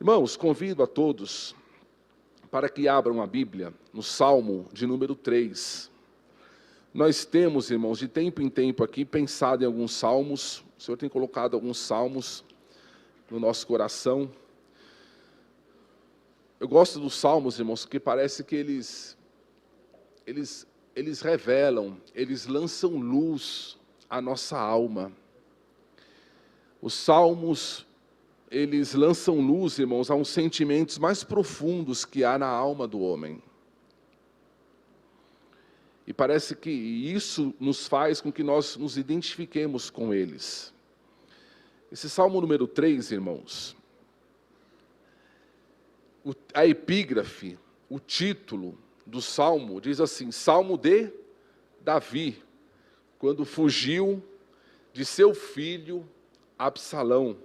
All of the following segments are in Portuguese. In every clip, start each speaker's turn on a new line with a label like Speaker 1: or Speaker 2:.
Speaker 1: Irmãos, convido a todos para que abram a Bíblia no Salmo de número 3. Nós temos, irmãos, de tempo em tempo aqui, pensado em alguns salmos. O Senhor tem colocado alguns salmos no nosso coração. Eu gosto dos salmos, irmãos, porque parece que eles revelam, eles lançam luz à nossa alma. Os salmos, eles lançam luz, irmãos, a uns sentimentos mais profundos que há na alma do homem. E parece que isso nos faz com que nós nos identifiquemos com eles. Esse Salmo número 3, irmãos, a epígrafe, o título do Salmo diz assim: Salmo de Davi, quando fugiu de seu filho Absalão.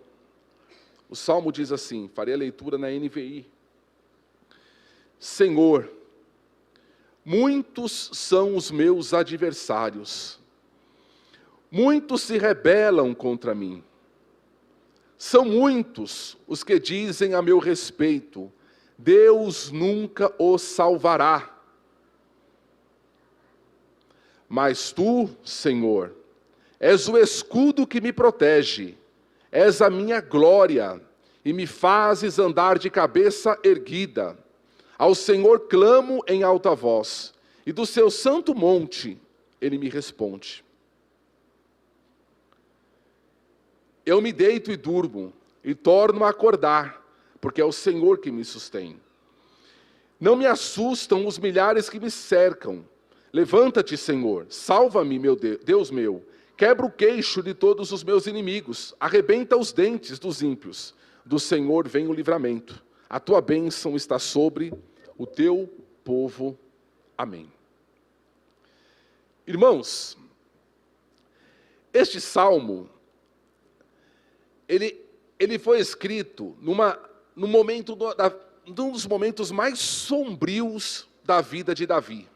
Speaker 1: O Salmo diz assim, farei a leitura na NVI. Senhor, muitos são os meus adversários, muitos se rebelam contra mim. São muitos os que dizem a meu respeito, Deus nunca os salvará. Mas tu, Senhor, és o escudo que me protege, és a minha glória, e me fazes andar de cabeça erguida. Ao Senhor clamo em alta voz, e do seu santo monte Ele me responde. Eu me deito e durmo, e torno a acordar, porque é o Senhor que me sustém. Não me assustam os milhares que me cercam. Levanta-te, Senhor, salva-me, meu Deus meu. Quebra o queixo de todos os meus inimigos, arrebenta os dentes dos ímpios. Do Senhor vem o livramento. A tua bênção está sobre o teu povo. Amém. Irmãos, este salmo, ele foi escrito num dos momentos mais sombrios da vida de Davi.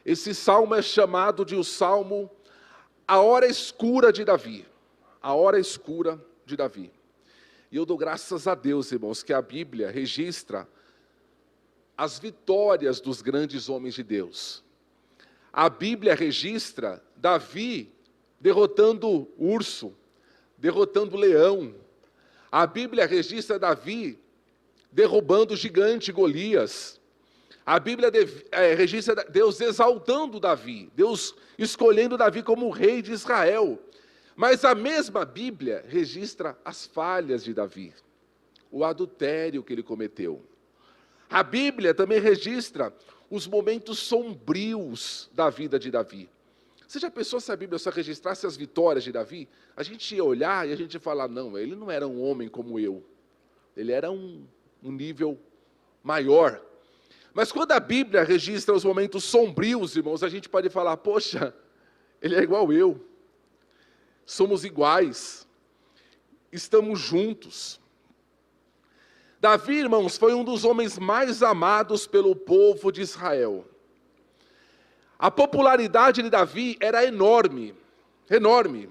Speaker 1: Esse salmo é chamado de o salmo A Hora Escura de Davi. A Hora Escura de Davi. E eu dou graças a Deus, irmãos, que a Bíblia registra as vitórias dos grandes homens de Deus. A Bíblia registra Davi derrotando urso, derrotando leão. A Bíblia registra Davi derrubando o gigante Golias. A Bíblia registra Deus exaltando Davi, Deus escolhendo Davi como rei de Israel. Mas a mesma Bíblia registra as falhas de Davi, o adultério que ele cometeu. A Bíblia também registra os momentos sombrios da vida de Davi. Você já pensou se a Bíblia só registrasse as vitórias de Davi? A gente ia olhar e a gente ia falar, não, ele não era um homem como eu. Ele era um nível maior. Mas quando a Bíblia registra os momentos sombrios, irmãos, a gente pode falar, poxa, ele é igual eu. Somos iguais. Estamos juntos. Davi, irmãos, foi um dos homens mais amados pelo povo de Israel. A popularidade de Davi era enorme, enorme.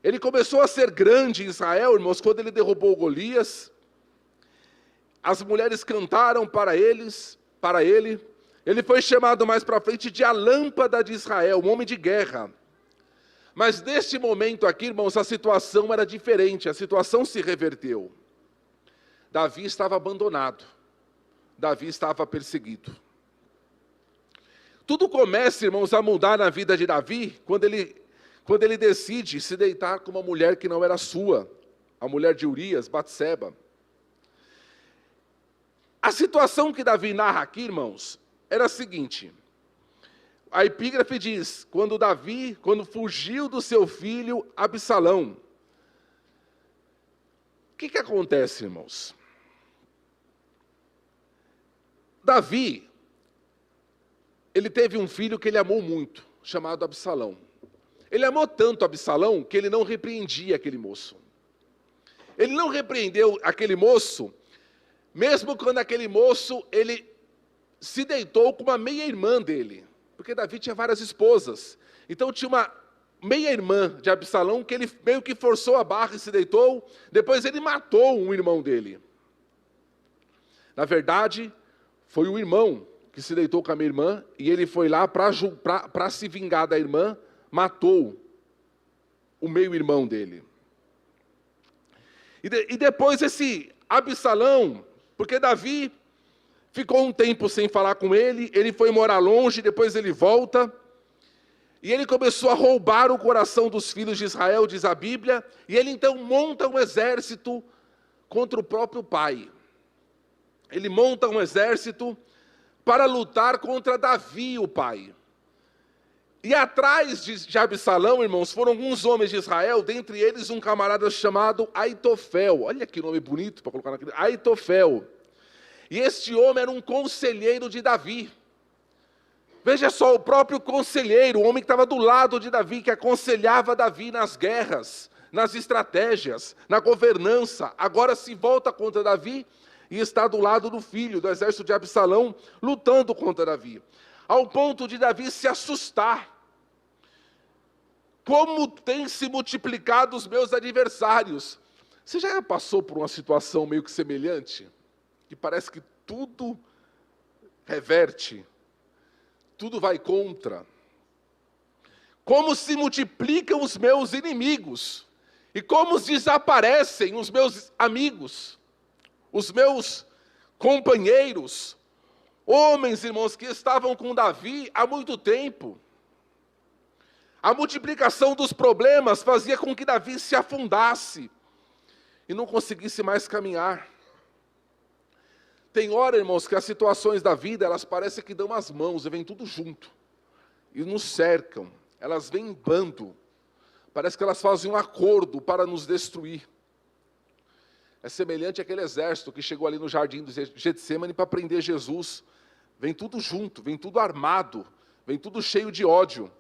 Speaker 1: Ele começou a ser grande em Israel, irmãos, quando ele derrubou Golias. As mulheres cantaram para ele. Ele foi chamado mais para frente de a lâmpada de Israel, um homem de guerra. Mas neste momento aqui, irmãos, a situação era diferente, a situação se reverteu. Davi estava abandonado, Davi estava perseguido. Tudo começa, irmãos, a mudar na vida de Davi, quando ele decide se deitar com uma mulher que não era sua, a mulher de Urias, Batseba. A situação que Davi narra aqui, irmãos, era a seguinte. A epígrafe diz, quando fugiu do seu filho Absalão. O que acontece, irmãos? Davi, ele teve um filho que ele amou muito, chamado Absalão. Ele amou tanto Absalão que ele não repreendia aquele moço. Ele não repreendeu aquele moço, mesmo quando aquele moço, ele se deitou com uma meia-irmã dele. Porque Davi tinha várias esposas. Então tinha meia-irmã de Absalão, que ele meio que forçou a barra e se deitou. Depois ele matou um irmão dele. Na verdade, foi o irmão que se deitou com a minha irmã, e ele foi lá para se vingar da irmã, matou o meio-irmão dele. E depois esse Absalão, porque Davi ficou um tempo sem falar com ele foi morar longe, depois ele volta, e ele começou a roubar o coração dos filhos de Israel, diz a Bíblia, e ele então monta um exército contra o próprio pai. Ele monta um exército para lutar contra Davi, o pai. E atrás de Absalão, irmãos, foram alguns homens de Israel, dentre eles um camarada chamado Aitofel. Olha que nome bonito para colocar naquele. Aitofel. E este homem era um conselheiro de Davi. Veja só, o próprio conselheiro, o homem que estava do lado de Davi, que aconselhava Davi nas guerras, nas estratégias, na governança, agora se volta contra Davi e está do lado do filho, do exército de Absalão, lutando contra Davi. Ao ponto de Davi se assustar. Como tem se multiplicado os meus adversários. Você já passou por uma situação meio que semelhante? Que parece que tudo reverte, tudo vai contra. Como se multiplicam os meus inimigos, e como desaparecem os meus amigos, os meus companheiros, homens, irmãos, que estavam com Davi há muito tempo. A multiplicação dos problemas fazia com que Davi se afundasse e não conseguisse mais caminhar. Tem hora, irmãos, que as situações da vida, elas parecem que dão as mãos, e vem tudo junto, e nos cercam, elas vêm em bando, parece que elas fazem um acordo para nos destruir. É semelhante àquele exército que chegou ali no jardim do Getsêmani para prender Jesus. Vem tudo junto, vem tudo armado, vem tudo cheio de ódio.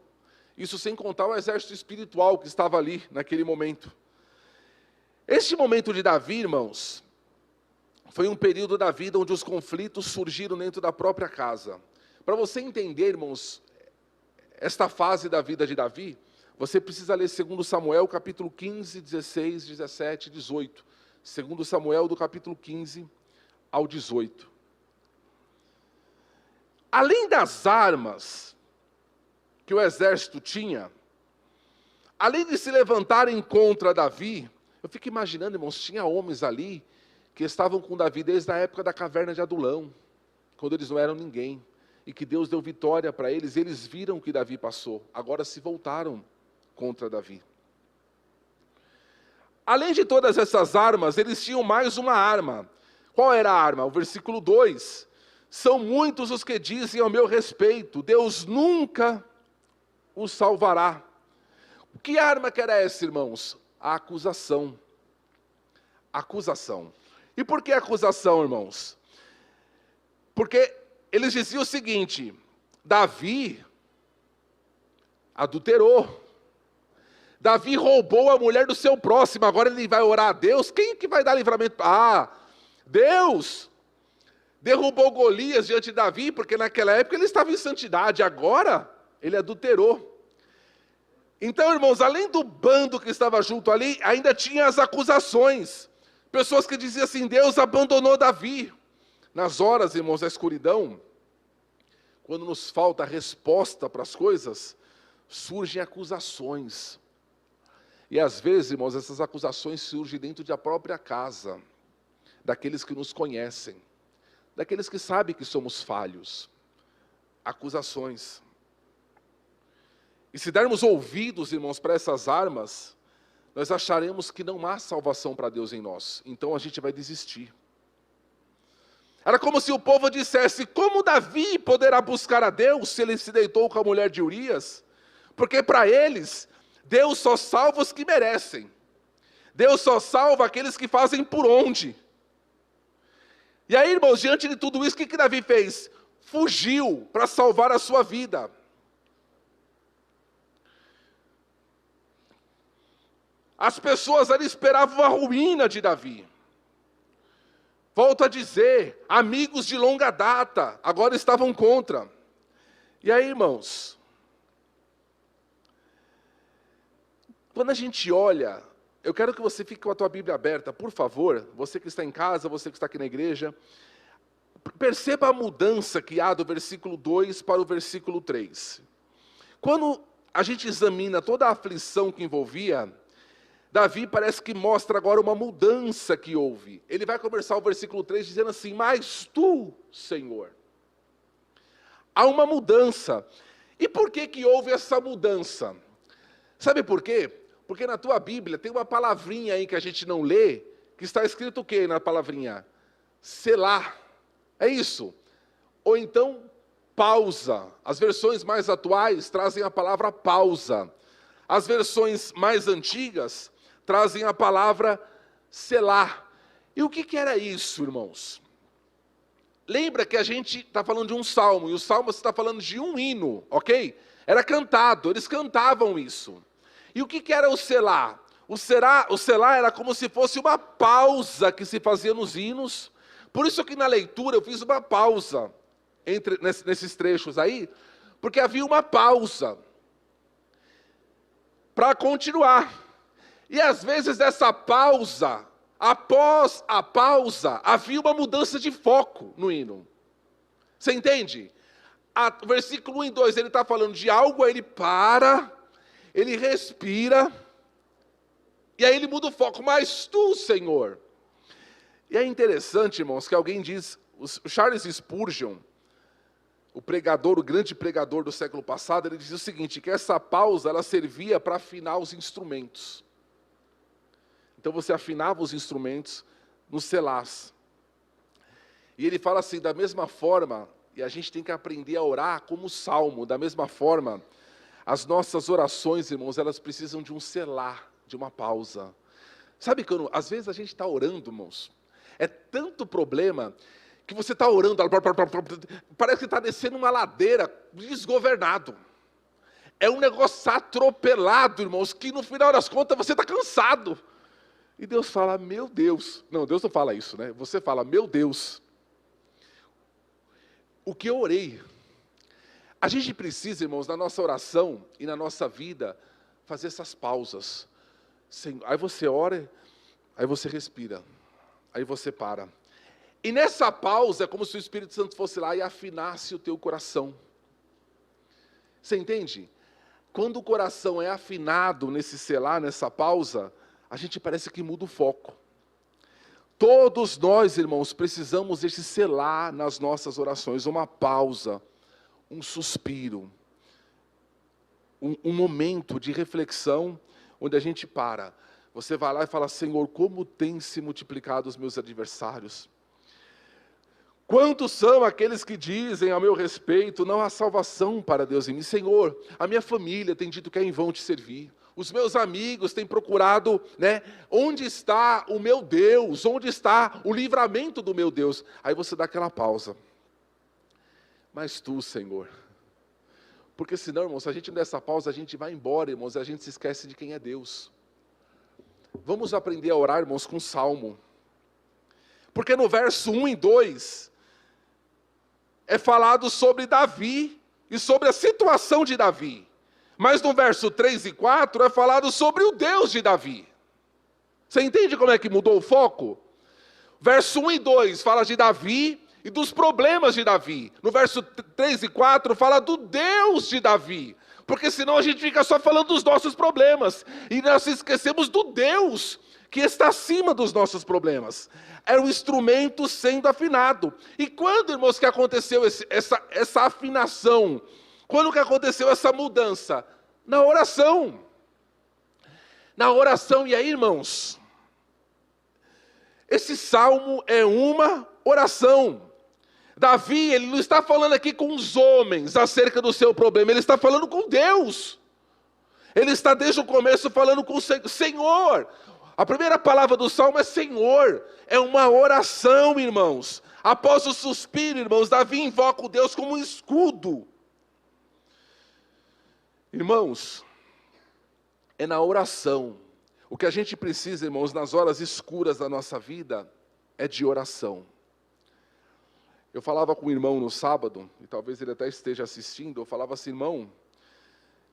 Speaker 1: Isso sem contar o exército espiritual que estava ali naquele momento. Este momento de Davi, irmãos, foi um período da vida onde os conflitos surgiram dentro da própria casa. Para você entender, irmãos, esta fase da vida de Davi, você precisa ler 2 Samuel, capítulo 15, 16, 17 e 18. 2 Samuel, do capítulo 15 ao 18. Além das armas que o exército tinha, além de se levantarem contra Davi, eu fico imaginando, irmãos, tinha homens ali que estavam com Davi desde a época da caverna de Adulão, quando eles não eram ninguém, e que Deus deu vitória para eles, eles viram o que Davi passou, agora se voltaram contra Davi. Além de todas essas armas, eles tinham mais uma arma. Qual era a arma? O versículo 2. São muitos os que dizem ao meu respeito, Deus nunca o salvará. Que arma que era essa, irmãos? A acusação. Acusação. E por que acusação, irmãos? Porque eles diziam o seguinte: Davi adulterou. Davi roubou a mulher do seu próximo, agora ele vai orar a Deus. Quem que vai dar livramento? Deus derrubou Golias diante de Davi, porque naquela época ele estava em santidade, agora ele adulterou. Então, irmãos, além do bando que estava junto ali, ainda tinha as acusações. Pessoas que diziam assim, Deus abandonou Davi. Nas horas, irmãos, da escuridão, quando nos falta resposta para as coisas, surgem acusações. E às vezes, irmãos, essas acusações surgem dentro da própria casa, daqueles que nos conhecem, daqueles que sabem que somos falhos. Acusações. E se dermos ouvidos, irmãos, para essas armas, nós acharemos que não há salvação para Deus em nós. Então a gente vai desistir. Era como se o povo dissesse, como Davi poderá buscar a Deus se ele se deitou com a mulher de Urias? Porque para eles, Deus só salva os que merecem. Deus só salva aqueles que fazem por onde. E aí, irmãos, diante de tudo isso, o que Davi fez? Fugiu para salvar a sua vida. As pessoas ali esperavam a ruína de Davi. Volto a dizer, amigos de longa data, agora estavam contra. E aí, irmãos, Quando a gente olha, eu quero que você fique com a tua Bíblia aberta, por favor, você que está em casa, você que está aqui na igreja, perceba a mudança que há do versículo 2 para o versículo 3. Quando a gente examina toda a aflição que envolvia, Davi parece que mostra agora uma mudança que houve. Ele vai começar o versículo 3 dizendo assim: mas tu, Senhor. Há uma mudança. E por que houve essa mudança? Sabe por quê? Porque na tua Bíblia tem uma palavrinha aí que a gente não lê, que está escrito o quê na palavrinha? Selá. É isso. Ou então, pausa. As versões mais atuais trazem a palavra pausa. As versões mais antigas trazem a palavra selá. E o que era isso, irmãos? Lembra que a gente está falando de um salmo, e o salmo está falando de um hino, ok? Era cantado, eles cantavam isso. E o que era o selá? O selá era como se fosse uma pausa que se fazia nos hinos. Por isso que na leitura eu fiz uma pausa nesses trechos aí, porque havia uma pausa para continuar. E às vezes essa pausa, após a pausa, havia uma mudança de foco no hino. Você entende? O versículo 1 e 2, ele está falando de algo, aí ele para, ele respira, e aí ele muda o foco. Mas tu, Senhor. E é interessante, irmãos, que alguém diz, o Charles Spurgeon, o pregador, o grande pregador do século passado, ele dizia o seguinte, que essa pausa, ela servia para afinar os instrumentos. Então você afinava os instrumentos nos selás. E ele fala assim, da mesma forma, e a gente tem que aprender a orar como o salmo, da mesma forma, as nossas orações, irmãos, elas precisam de um selá, de uma pausa. Sabe quando, às vezes a gente está orando, irmãos, é tanto problema, que você está orando, parece que está descendo uma ladeira desgovernado. É um negócio atropelado, irmãos, que no final das contas você está cansado. E Deus fala, meu Deus. Não, Deus não fala isso, né? Você fala, meu Deus. O que eu orei. A gente precisa, irmãos, na nossa oração e na nossa vida, fazer essas pausas. Aí você ora, aí você respira. Aí você para. E nessa pausa, é como se o Espírito Santo fosse lá e afinasse o teu coração. Você entende? Quando o coração é afinado nesse selar, nessa pausa, a gente parece que muda o foco. Todos nós, irmãos, precisamos desse selar nas nossas orações, uma pausa, um suspiro, um momento de reflexão, onde a gente para. Você vai lá e fala, Senhor, como tem se multiplicado os meus adversários? Quantos são aqueles que dizem a meu respeito, não há salvação para Deus em mim? Senhor, a minha família tem dito que é em vão te servir. Os meus amigos têm procurado, onde está o meu Deus? Onde está o livramento do meu Deus? Aí você dá aquela pausa. Mas tu, Senhor. Porque senão, irmãos, se a gente não der essa pausa, a gente vai embora, irmãos, e a gente se esquece de quem é Deus. Vamos aprender a orar, irmãos, com salmo. Porque no verso 1 e 2, é falado sobre Davi e sobre a situação de Davi. Mas no verso 3 e 4 é falado sobre o Deus de Davi. Você entende como é que mudou o foco? Verso 1 e 2 fala de Davi e dos problemas de Davi. No verso 3 e 4 fala do Deus de Davi. Porque senão a gente fica só falando dos nossos problemas. E nós esquecemos do Deus que está acima dos nossos problemas. Era o instrumento sendo afinado. E quando, irmãos, que aconteceu essa afinação? Quando que aconteceu essa mudança? Na oração. Na oração, e aí, irmãos? Esse salmo é uma oração. Davi, ele não está falando aqui com os homens acerca do seu problema, ele está falando com Deus. Ele está desde o começo falando com o Senhor. A primeira palavra do salmo é Senhor. É uma oração, irmãos. Após o suspiro, irmãos, Davi invoca o Deus como um escudo. Irmãos, é na oração. O que a gente precisa, irmãos, nas horas escuras da nossa vida, é de oração. Eu falava com o irmão no sábado, e talvez ele até esteja assistindo, eu falava assim, irmão,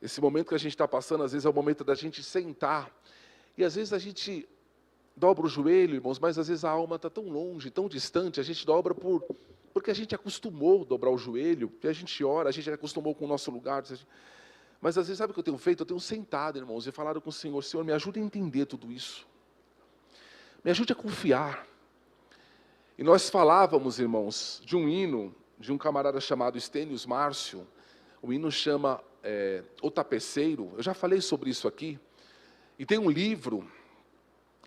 Speaker 1: Esse momento que a gente está passando, às vezes é o momento da gente sentar. E às vezes a gente dobra o joelho, irmãos, mas às vezes a alma está tão longe, tão distante, a gente dobra porque a gente acostumou a dobrar o joelho, porque a gente ora, a gente acostumou com o nosso lugar. Mas às vezes, sabe o que eu tenho feito? Eu tenho sentado, irmãos, e falado com o Senhor: Senhor, me ajude a entender tudo isso. Me ajude a confiar. E nós falávamos, irmãos, de um hino, de um camarada chamado Estênios Márcio. O hino chama O Tapeceiro. Eu já falei sobre isso aqui. E tem um livro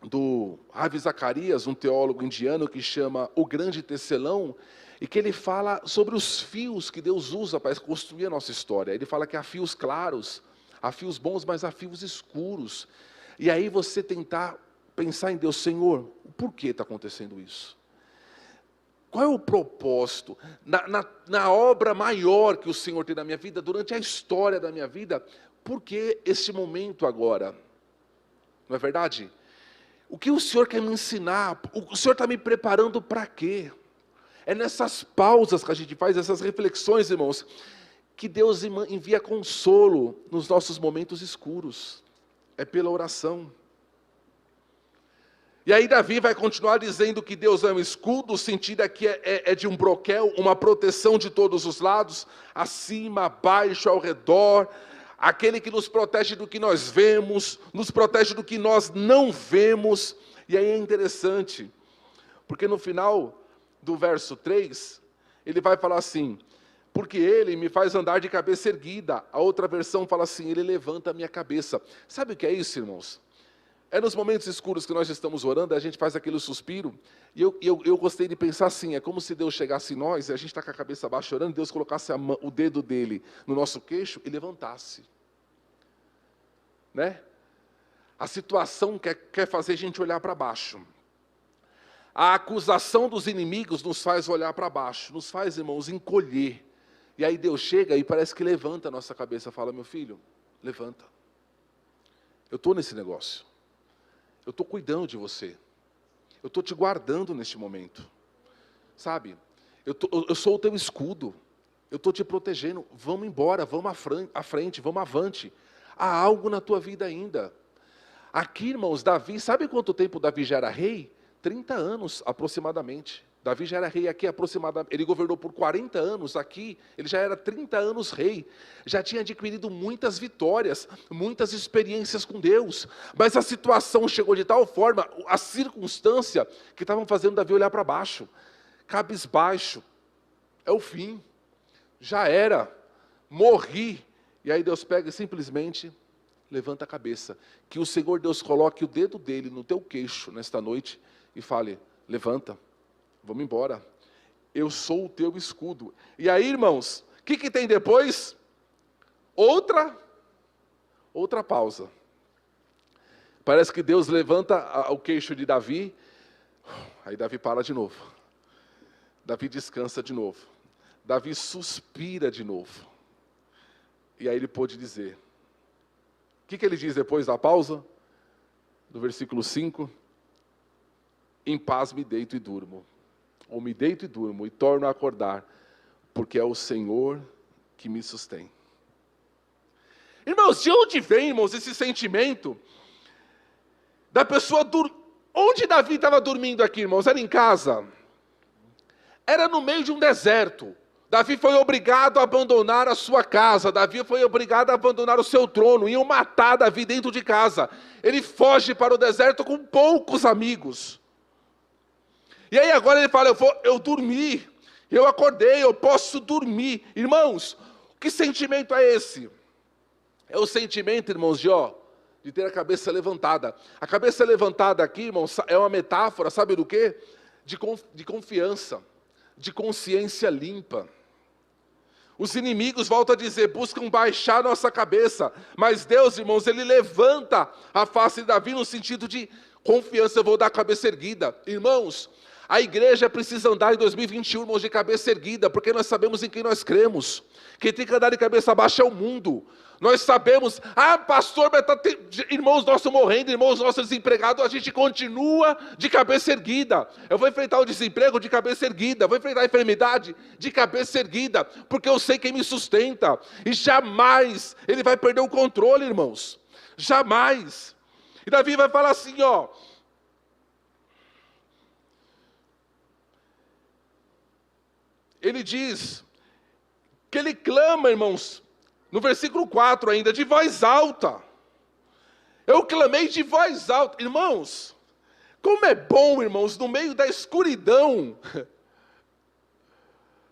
Speaker 1: do Ravi Zacarias, um teólogo indiano, que chama O Grande Tecelão, e que ele fala sobre os fios que Deus usa para construir a nossa história. Ele fala que há fios claros, há fios bons, mas há fios escuros. E aí você tentar pensar em Deus: Senhor, por que está acontecendo isso? Qual é o propósito? Na obra maior que o Senhor tem na minha vida, durante a história da minha vida, por que esse momento agora? Não é verdade? O que o Senhor quer me ensinar? O Senhor está me preparando para quê? É nessas pausas que a gente faz, essas reflexões, irmãos, que Deus envia consolo nos nossos momentos escuros. É pela oração. E aí Davi vai continuar dizendo que Deus é um escudo, o sentido aqui é de um broquel, uma proteção de todos os lados, acima, abaixo, ao redor, aquele que nos protege do que nós vemos, nos protege do que nós não vemos. E aí é interessante, porque no final do verso 3, ele vai falar assim: porque ele me faz andar de cabeça erguida. A outra versão fala assim: ele levanta a minha cabeça. Sabe o que é isso, irmãos? É nos momentos escuros que nós estamos orando, a gente faz aquele suspiro, e eu gostei de pensar assim: é como se Deus chegasse em nós, e a gente está com a cabeça baixa orando, Deus colocasse o dedo dele no nosso queixo e levantasse. Né? A situação quer fazer a gente olhar para baixo. A acusação dos inimigos nos faz olhar para baixo, nos faz, irmãos, encolher. E aí Deus chega e parece que levanta a nossa cabeça, fala: meu filho, levanta. Eu estou nesse negócio. Eu estou cuidando de você. Eu estou te guardando neste momento. Sabe? Eu sou o teu escudo. Eu estou te protegendo. Vamos embora, vamos à frente, vamos avante. Há algo na tua vida ainda. Aqui, irmãos, Davi, sabe quanto tempo Davi já era rei? 30 anos aproximadamente. Davi já era rei aqui aproximadamente, ele governou por 40 anos aqui, ele já era 30 anos rei, já tinha adquirido muitas vitórias, muitas experiências com Deus, mas a situação chegou de tal forma, a circunstância, que estavam fazendo Davi olhar para baixo, cabisbaixo, é o fim, já era, morri. E aí Deus pega e simplesmente levanta a cabeça, que o Senhor Deus coloque o dedo dele no teu queixo nesta noite e fale: levanta. Vamos embora. Eu sou o teu escudo. E aí, irmãos, o que tem depois? Outra pausa. Parece que Deus levanta o queixo de Davi. Aí Davi para de novo. Davi descansa de novo. Davi suspira de novo. E aí ele pôde dizer. O que ele diz depois da pausa? No versículo 5. Em paz me deito e durmo. Ou me deito e durmo e torno a acordar, porque é o Senhor que me sustém. Irmãos, de onde vem, irmãos, esse sentimento da pessoa onde Davi estava dormindo aqui, irmãos? Era em casa? Era no meio de um deserto. Davi foi obrigado a abandonar a sua casa, Davi foi obrigado a abandonar o seu trono, iam matar Davi dentro de casa. Ele foge para o deserto com poucos amigos. E aí agora ele fala: eu dormi, eu acordei, eu posso dormir. Irmãos, que sentimento é esse? É o sentimento, irmãos, de ter a cabeça levantada. A cabeça levantada aqui, irmãos, é uma metáfora, sabe do quê? De confiança, de consciência limpa. Os inimigos, voltam a dizer, buscam baixar nossa cabeça. Mas Deus, irmãos, Ele levanta a face de Davi no sentido de confiança. Eu vou dar a cabeça erguida. Irmãos, A igreja precisa andar em 2021, irmãos, de cabeça erguida, porque nós sabemos em quem nós cremos. Quem tem que andar de cabeça baixa é o mundo. Nós sabemos, pastor, mas irmãos nossos morrendo, irmãos nossos desempregados, a gente continua de cabeça erguida. Eu vou enfrentar o desemprego de cabeça erguida, vou enfrentar a enfermidade de cabeça erguida, porque eu sei quem me sustenta, e jamais ele vai perder o controle, irmãos, jamais. E Davi vai falar assim, ele diz que ele clama, irmãos, no versículo 4 ainda, de voz alta. Eu clamei de voz alta. Irmãos, como é bom, irmãos, no meio da escuridão,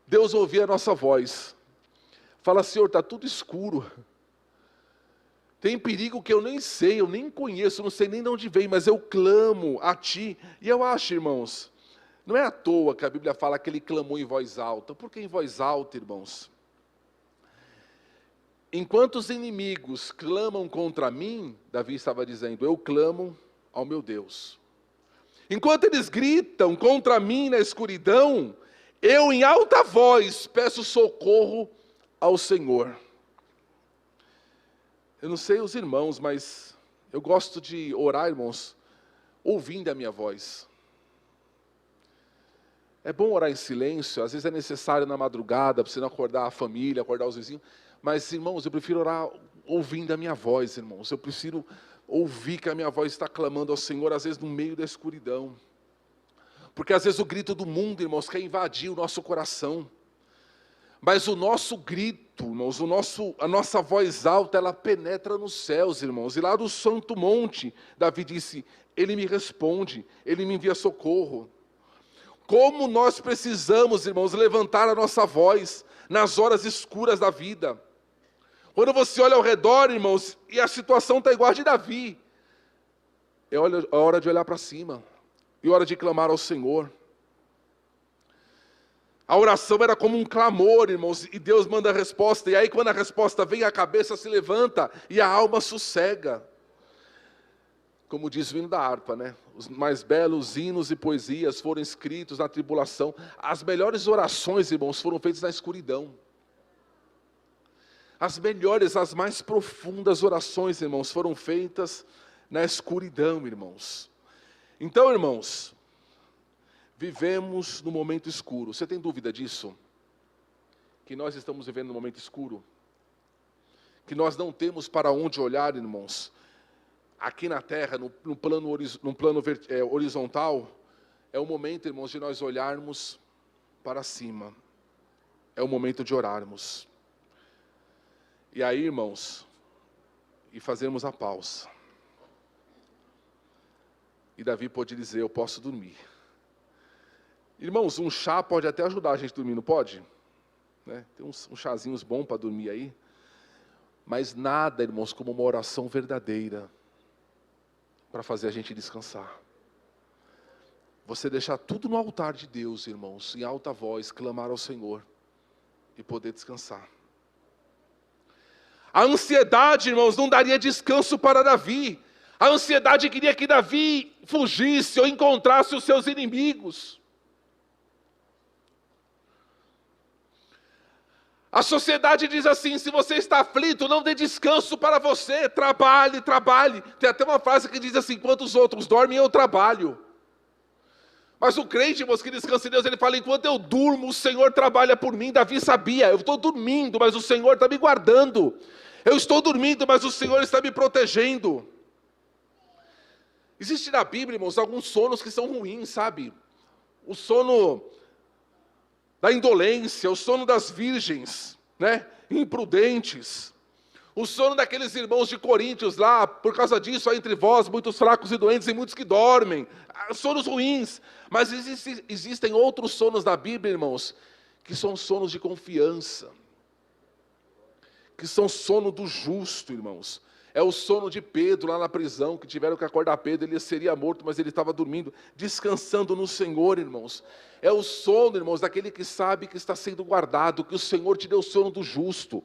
Speaker 1: Deus ouvir a nossa voz. Fala, Senhor, está tudo escuro. Tem perigo que eu nem sei, eu nem conheço, não sei nem de onde vem, mas eu clamo a Ti. E eu acho, irmãos, não é à toa que a Bíblia fala que ele clamou em voz alta. Por que em voz alta, irmãos? Enquanto os inimigos clamam contra mim, Davi estava dizendo, eu clamo ao meu Deus. Enquanto eles gritam contra mim na escuridão, eu em alta voz peço socorro ao Senhor. Eu não sei os irmãos, mas eu gosto de orar, irmãos, ouvindo a minha voz. É bom orar em silêncio, às vezes é necessário na madrugada, para você não acordar a família, acordar os vizinhos. Mas, irmãos, eu prefiro orar ouvindo a minha voz, irmãos. Eu prefiro ouvir que a minha voz está clamando ao Senhor, às vezes no meio da escuridão. Porque às vezes o grito do mundo, irmãos, quer invadir o nosso coração. Mas o nosso grito, irmãos, a nossa voz alta, ela penetra nos céus, irmãos. E lá do Santo Monte, Davi disse, Ele me responde, Ele me envia socorro. Como nós precisamos, irmãos, levantar a nossa voz nas horas escuras da vida. Quando você olha ao redor, irmãos, e a situação está igual a de Davi, é hora de olhar para cima, e hora de clamar ao Senhor. A oração era como um clamor, irmãos, e Deus manda a resposta, e aí quando a resposta vem, a cabeça se levanta, e a alma sossega. Como diz o hino da harpa, né? Os mais belos hinos e poesias foram escritos na tribulação. As melhores orações, irmãos, foram feitas na escuridão. As melhores, as mais profundas orações, irmãos, foram feitas na escuridão, irmãos. Então, irmãos, vivemos no momento escuro. Você tem dúvida disso? Que nós estamos vivendo no momento escuro? Que nós não temos para onde olhar, irmãos? Aqui na terra, no plano horizontal, é o momento, irmãos, de nós olharmos para cima. É o momento de orarmos. E aí, irmãos, e fazermos a pausa. E Davi pode dizer, eu posso dormir. Irmãos, um chá pode até ajudar a gente a dormir, não pode? Né? Tem uns chazinhos bons para dormir aí. Mas nada, irmãos, como uma oração verdadeira para fazer a gente descansar. Você deixar tudo no altar de Deus, irmãos, em alta voz, clamar ao Senhor e poder descansar. A ansiedade, irmãos, não daria descanso para Davi. A ansiedade queria que Davi fugisse ou encontrasse os seus inimigos. A sociedade diz assim, se você está aflito, não dê descanso para você, trabalhe, trabalhe. Tem até uma frase que diz assim, enquanto os outros dormem, eu trabalho. Mas o crente, irmãos, que descansa em Deus, ele fala, enquanto eu durmo, o Senhor trabalha por mim. Davi sabia, eu estou dormindo, mas o Senhor está me guardando. Eu estou dormindo, mas o Senhor está me protegendo. Existe na Bíblia, irmãos, alguns sonos que são ruins, sabe? O sono da indolência, o sono das virgens, né? Imprudentes. O sono daqueles irmãos de Coríntios lá, por causa disso, há entre vós muitos fracos e doentes e muitos que dormem. Sonos ruins. Mas existem outros sonos da Bíblia, irmãos, que são sonos de confiança. Que são sono do justo, irmãos. É o sono de Pedro lá na prisão, que tiveram que acordar Pedro, ele seria morto, mas ele estava dormindo, descansando no Senhor, irmãos. É o sono, irmãos, daquele que sabe que está sendo guardado, que o Senhor te deu o sono do justo.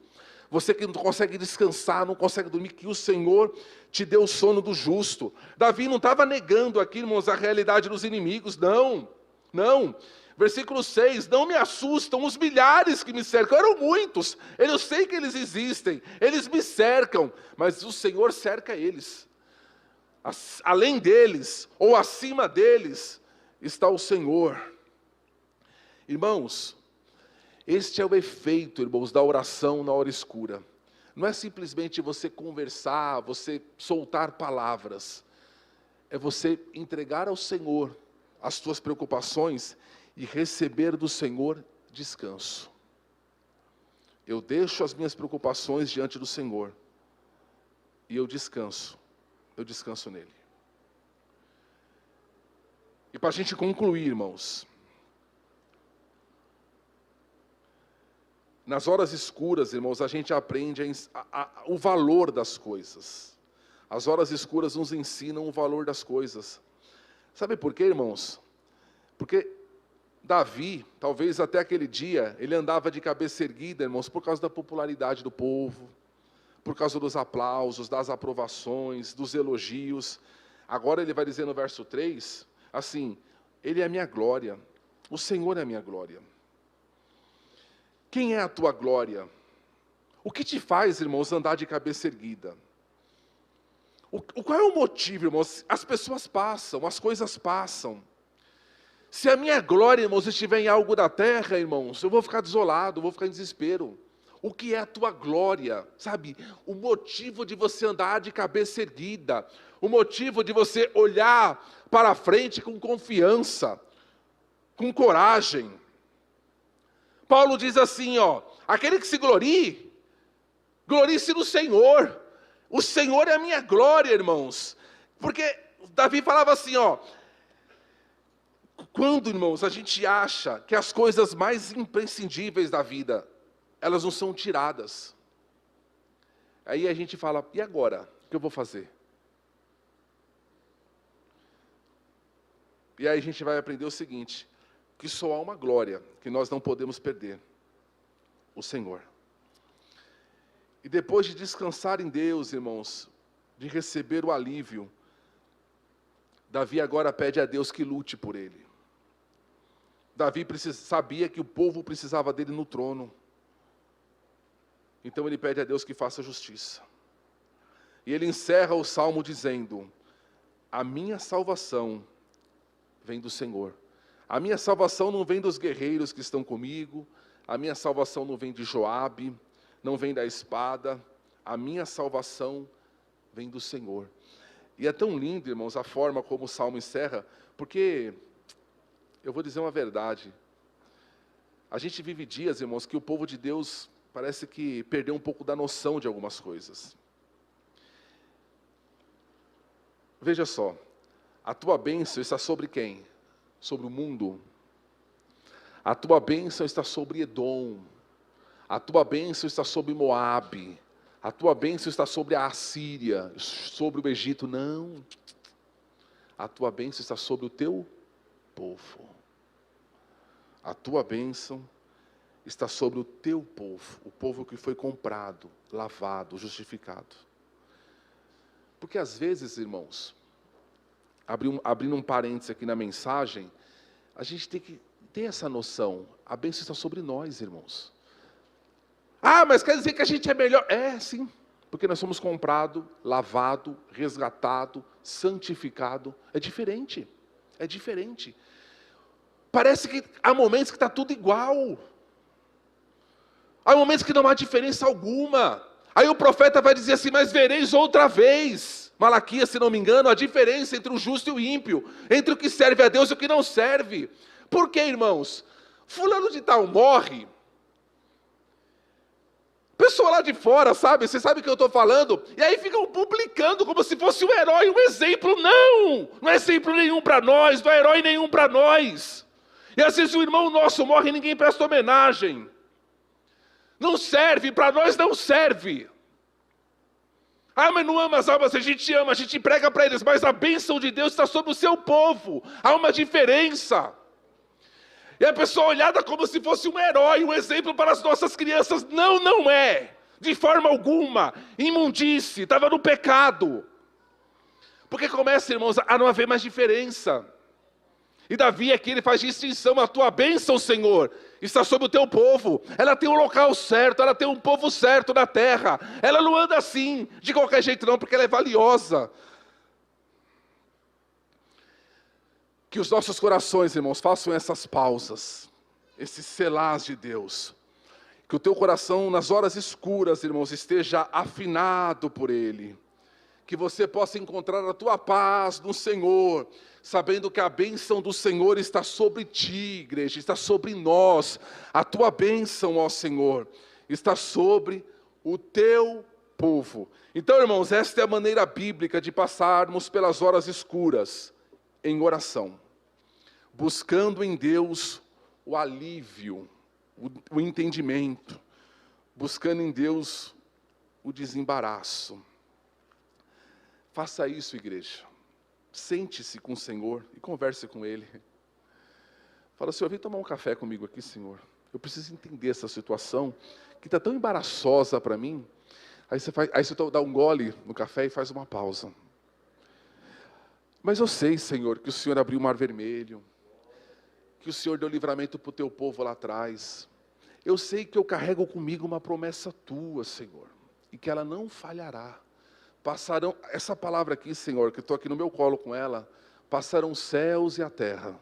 Speaker 1: Você que não consegue descansar, não consegue dormir, que o Senhor te deu o sono do justo. Davi não estava negando aqui, irmãos, a realidade dos inimigos, não. Não. Versículo 6, não me assustam os milhares que me cercam, eram muitos, eu sei que eles existem, eles me cercam, mas o Senhor cerca eles. Além deles, ou acima deles, está o Senhor. Irmãos, este é o efeito, irmãos, da oração na hora escura. Não é simplesmente você conversar, você soltar palavras. É você entregar ao Senhor as suas preocupações e receber do Senhor descanso. Eu deixo as minhas preocupações diante do Senhor e eu descanso nele. E para a gente concluir, irmãos, nas horas escuras, irmãos, a gente aprende o valor das coisas. As horas escuras nos ensinam o valor das coisas. Sabe por quê, irmãos? Porque Davi, talvez até aquele dia, ele andava de cabeça erguida, irmãos, por causa da popularidade do povo, por causa dos aplausos, das aprovações, dos elogios. Agora ele vai dizer no verso 3, assim, ele é a minha glória, o Senhor é a minha glória. Quem é a tua glória? O que te faz, irmãos, andar de cabeça erguida? Qual é o motivo, irmãos? As pessoas passam, as coisas passam. Se a minha glória, irmãos, estiver em algo da terra, irmãos, eu vou ficar desolado, eu vou ficar em desespero. O que é a tua glória? Sabe, o motivo de você andar de cabeça erguida, o motivo de você olhar para frente com confiança, com coragem. Paulo diz assim, aquele que se glorie, glorie-se no Senhor. O Senhor é a minha glória, irmãos. Porque Davi falava assim, quando, irmãos, a gente acha que as coisas mais imprescindíveis da vida, elas não são tiradas. Aí a gente fala, e agora? O que eu vou fazer? E aí a gente vai aprender o seguinte, que só há uma glória que nós não podemos perder, o Senhor. E depois de descansar em Deus, irmãos, de receber o alívio, Davi agora pede a Deus que lute por ele. Davi sabia que o povo precisava dele no trono. Então ele pede a Deus que faça justiça. E ele encerra o salmo dizendo, a minha salvação vem do Senhor. A minha salvação não vem dos guerreiros que estão comigo, a minha salvação não vem de Joabe, não vem da espada, a minha salvação vem do Senhor. E é tão lindo, irmãos, a forma como o salmo encerra, porque eu vou dizer uma verdade. A gente vive dias, irmãos, que o povo de Deus parece que perdeu um pouco da noção de algumas coisas. Veja só, a tua bênção está sobre quem? Sobre o mundo. A tua bênção está sobre Edom. A tua bênção está sobre Moabe. A tua bênção está sobre a Assíria, sobre o Egito. Não. A tua bênção está sobre o teu povo. A tua bênção está sobre o teu povo, o povo que foi comprado, lavado, justificado. Porque às vezes, irmãos, abrindo um parênteses aqui na mensagem, a gente tem que ter essa noção, a bênção está sobre nós, irmãos. Ah, mas quer dizer que a gente é melhor? É, sim, porque nós somos comprado, lavado, resgatado, santificado. É diferente, é diferente. Parece que há momentos que está tudo igual. Há momentos que não há diferença alguma. Aí o profeta vai dizer assim, mas vereis outra vez. Malaquias, se não me engano, a diferença entre o justo e o ímpio. Entre o que serve a Deus e o que não serve. Por quê, irmãos? Fulano de tal morre. Pessoa lá de fora, sabe? Você sabe o que eu estou falando? E aí ficam publicando como se fosse um herói, um exemplo. Não! Não é exemplo nenhum para nós, não é herói nenhum para nós. E às vezes o irmão nosso morre e ninguém presta homenagem. Não serve, para nós não serve. Ah, mas não ama as almas, a gente ama, a gente prega para eles, mas a bênção de Deus está sobre o seu povo. Há uma diferença. E a pessoa olhada como se fosse um herói, um exemplo para as nossas crianças. Não, não é. De forma alguma. Imundice, estava no pecado. Porque começa, irmãos, a não haver mais diferença. E Davi aqui, ele faz distinção: a tua bênção, Senhor, está sobre o teu povo. Ela tem um local certo, ela tem um povo certo na terra. Ela não anda assim, de qualquer jeito não, porque ela é valiosa. Que os nossos corações, irmãos, façam essas pausas, esses selás de Deus. Que o teu coração, nas horas escuras, irmãos, esteja afinado por Ele. Que você possa encontrar a tua paz no Senhor, sabendo que a bênção do Senhor está sobre ti, igreja, está sobre nós. A tua bênção, ó Senhor, está sobre o teu povo. Então, irmãos, esta é a maneira bíblica de passarmos pelas horas escuras, em oração, buscando em Deus o alívio, o entendimento, buscando em Deus o desembaraço. Faça isso, igreja. Sente-se com o Senhor e converse com Ele. Fala: Senhor, vem tomar um café comigo aqui, Senhor. Eu preciso entender essa situação que está tão embaraçosa para mim. Aí você dá um gole no café e faz uma pausa. Mas eu sei, Senhor, que o Senhor abriu o mar vermelho, que o Senhor deu livramento para o teu povo lá atrás. Eu sei que eu carrego comigo uma promessa tua, Senhor, e que ela não falhará. Passarão, essa palavra aqui, Senhor, que estou aqui no meu colo com ela, passarão os céus e a terra,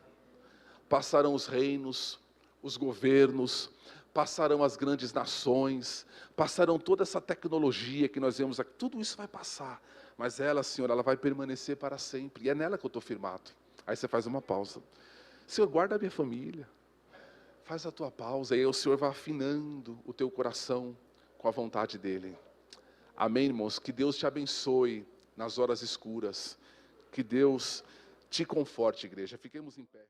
Speaker 1: passarão os reinos, os governos, passarão as grandes nações, passarão toda essa tecnologia que nós vemos aqui, tudo isso vai passar, mas ela, Senhor, ela vai permanecer para sempre, e é nela que eu estou firmado. Aí você faz uma pausa. Senhor, guarda a minha família, faz a tua pausa, e aí o Senhor vai afinando o teu coração com a vontade dEle. Amém, irmãos? Que Deus te abençoe nas horas escuras. Que Deus te conforte, igreja. Fiquemos em pé.